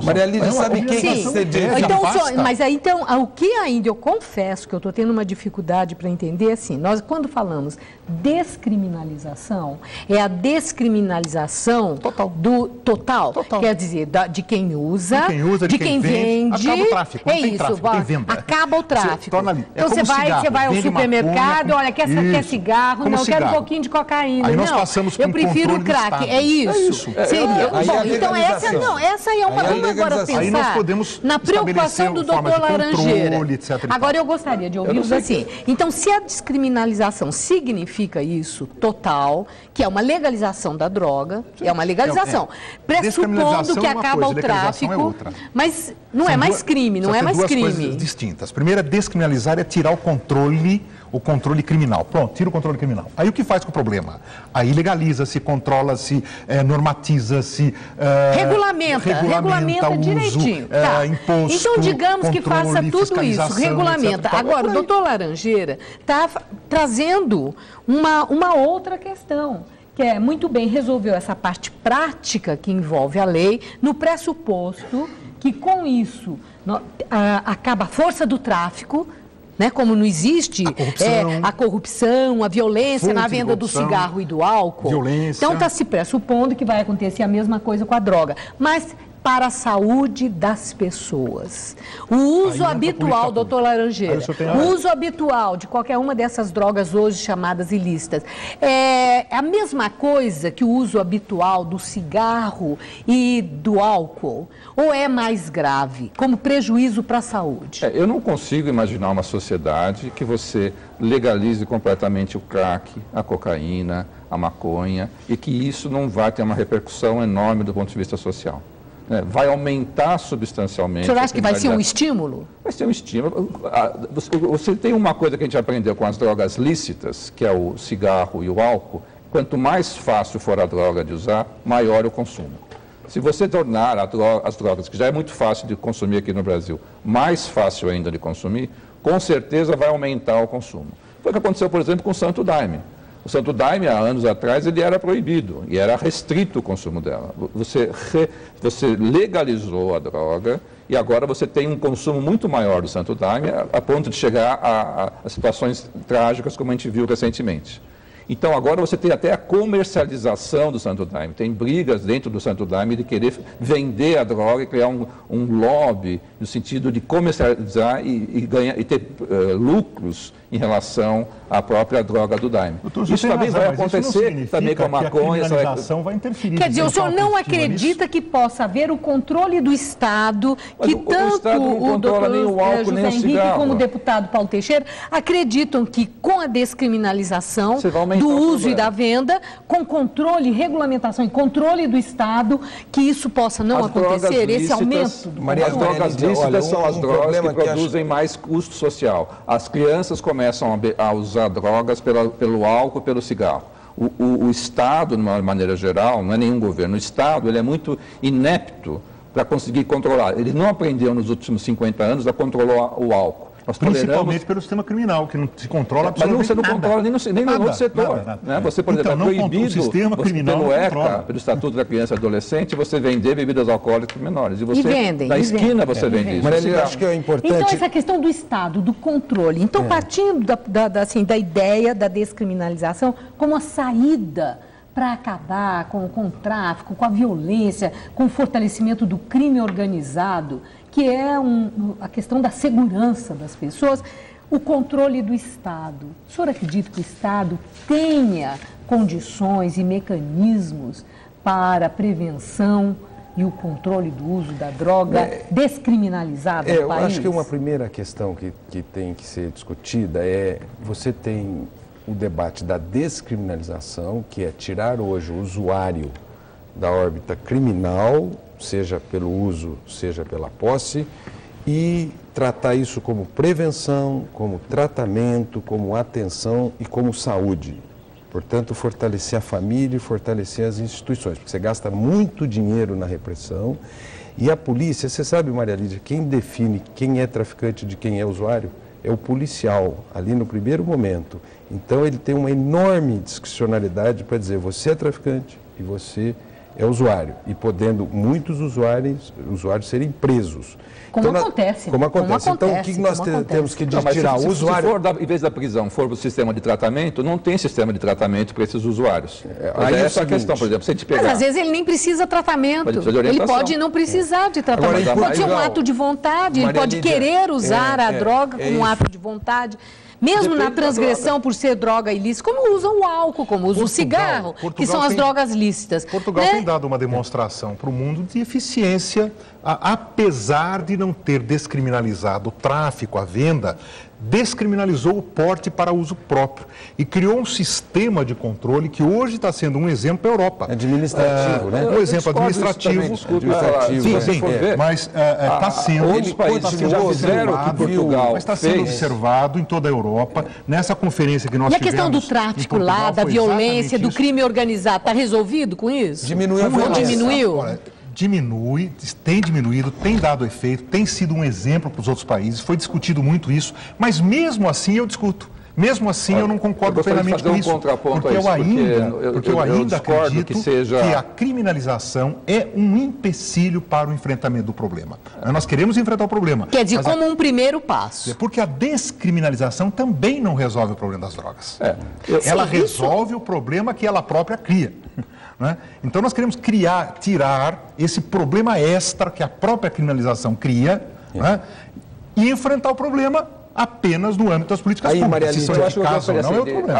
solução. Maria Lídia, sabe quem então, mas aí, então, o que ainda eu confesso que eu estou tendo uma dificuldade para entender, assim, nós quando falamos descriminalização, é a descriminalização do total. Quer dizer, de quem usa, de quem vende. Acaba o tráfico, é isso, tráfico, tem venda. Acaba o tráfico. Então você vai ao supermercado, olha, quer cigarro? Não, eu quero um pouquinho de cocaína. Aí nós passamos eu prefiro o crack. É isso. Seria. Bom, então essa aí é uma. Vamos agora pensar aí nós podemos na preocupação do doutor Laranjeira. Agora eu gostaria de ouvi-los assim. Então, se a descriminalização significa isso, total, que é uma legalização da droga, é uma legalização, pressupondo que acaba o tráfico, mas não é mais crime, não é mais crime. São duas coisas distintas. Primeiro, descriminalizar é tirar o controle criminal. Pronto, tira o controle criminal. Aí o que faz com o problema? Aí legaliza-se, controla-se, normatiza-se, regulamenta uso, direitinho. Imposto, então, digamos que faça tudo isso, regulamenta. Etc. Agora, o doutor Laranjeira está trazendo uma outra questão, que é, muito bem, resolveu essa parte prática que envolve a lei, no pressuposto que, com isso, acaba a força do tráfico, né, como não existe a corrupção, a violência na venda do cigarro e do álcool. Então, está se pressupondo que vai acontecer a mesma coisa com a droga. Mas para a saúde das pessoas. O uso habitual, doutor Laranjeira, o uso habitual de qualquer uma dessas drogas hoje chamadas ilícitas, é a mesma coisa que o uso habitual do cigarro e do álcool? Ou é mais grave, como prejuízo para a saúde? Eu não consigo imaginar uma sociedade que você legalize completamente o crack, a cocaína, a maconha, e que isso não vai ter uma repercussão enorme do ponto de vista social. Vai aumentar substancialmente. O senhor acha que vai ser um estímulo? Vai ser um estímulo. Você tem uma coisa que a gente aprendeu com as drogas lícitas, que é o cigarro e o álcool. Quanto mais fácil for a droga de usar, maior o consumo. Se você tornar as drogas, que já é muito fácil de consumir aqui no Brasil, mais fácil ainda de consumir, com certeza vai aumentar o consumo. Foi o que aconteceu, por exemplo, com o Santo Daime. O Santo Daime, há anos atrás, ele era proibido e era restrito o consumo dela. Você legalizou a droga e agora você tem um consumo muito maior do Santo Daime, a ponto de chegar a situações trágicas, como a gente viu recentemente. Então, agora você tem até a comercialização do Santo Daime. Tem brigas dentro do Santo Daime de querer vender a droga e criar um lobby no sentido de comercializar e ter lucros em relação à própria droga do Daime. Isso também vai acontecer também com a maconha. A criminalização vai interferir. Quer dizer, o senhor não acredita que possa haver o controle do Estado, que tanto o doutor José Henrique como o deputado Paulo Teixeira acreditam que com a descriminalização do uso e da venda, com controle, regulamentação e controle do Estado, que isso possa não acontecer, esse aumento do As drogas lícitas são as drogas que produzem mais custo social. As crianças começam a usar drogas pelo álcool e pelo cigarro. O Estado, de uma maneira geral, não é nenhum governo, o Estado ele é muito inepto para conseguir controlar. Ele não aprendeu nos últimos 50 anos a controlar o álcool. Principalmente pelo sistema criminal, que não se controla absolutamente nada. Mas você não controla nem no outro setor. Nada. Você, por exemplo, é proibido pelo ECA, pelo Estatuto da Criança e Adolescente, você vender bebidas alcoólicas menores. E vendem. Na esquina você vende isso. Maria Lídia, acho que é importante... Então, essa questão do Estado, do controle. Então, partindo da ideia da descriminalização como a saída para acabar com o tráfico, com a violência, com o fortalecimento do crime organizado, que é a questão da segurança das pessoas, o controle do Estado. O senhor acredita que o Estado tenha condições e mecanismos para a prevenção e o controle do uso da droga descriminalizada no país? Eu acho que uma primeira questão que tem que ser discutida você tem o debate da descriminalização, que é tirar hoje o usuário da órbita criminal, seja pelo uso, seja pela posse, e tratar isso como prevenção, como tratamento, como atenção e como saúde. Portanto, fortalecer a família e fortalecer as instituições, porque você gasta muito dinheiro na repressão. E a polícia, você sabe, Maria Lídia, quem define quem é traficante de quem é usuário? É o policial, ali no primeiro momento. Então, ele tem uma enorme discricionalidade para dizer, você é traficante e você é usuário, e podendo muitos usuários serem presos. Como Então, acontece. Como acontece. Então, o que nós temos que tirar? O usuário... Se for, em vez da prisão, for o sistema de tratamento, não tem sistema de tratamento para esses usuários. Aí essa é a questão, por exemplo, se a gente pegar... Mas às vezes ele nem precisa tratamento. Ele pode não precisar de tratamento. Agora, pode ser um ato de vontade, ele pode querer usar a droga como um ato de vontade. Mesmo na transgressão por ser droga ilícita, como usa o álcool, como usa o cigarro, que são as drogas lícitas. Portugal tem dado uma demonstração para o mundo de eficiência, apesar de não ter descriminalizado o tráfico, a venda, descriminalizou o porte para uso próprio e criou um sistema de controle que hoje está sendo um exemplo para a Europa. Administrativo, né? Um exemplo administrativo. Sim, mas está sendo... Outros países que já fizeram o que Portugal mas está sendo observado em toda a Europa. Nessa conferência que nós tivemos... E a questão do tráfico lá, da violência, do crime organizado, está resolvido com isso? Diminuiu a violência. Não diminuiu? Olha, diminui, tem diminuído, tem dado efeito, tem sido um exemplo para os outros países, foi discutido muito isso, mas mesmo assim eu discuto. Mesmo assim, eu não concordo plenamente com isso, porque eu ainda acredito que a criminalização é um empecilho para o enfrentamento do problema. Nós queremos enfrentar o problema. Quer dizer, como um primeiro passo. Porque a descriminalização também não resolve o problema das drogas. Ela resolve o problema que ela própria cria. Né? Então nós queremos tirar esse problema extra que a própria criminalização cria, né? E enfrentar o problema apenas no âmbito das políticas públicas. Maria Lídia, Se são eficazes ou não é outro problema.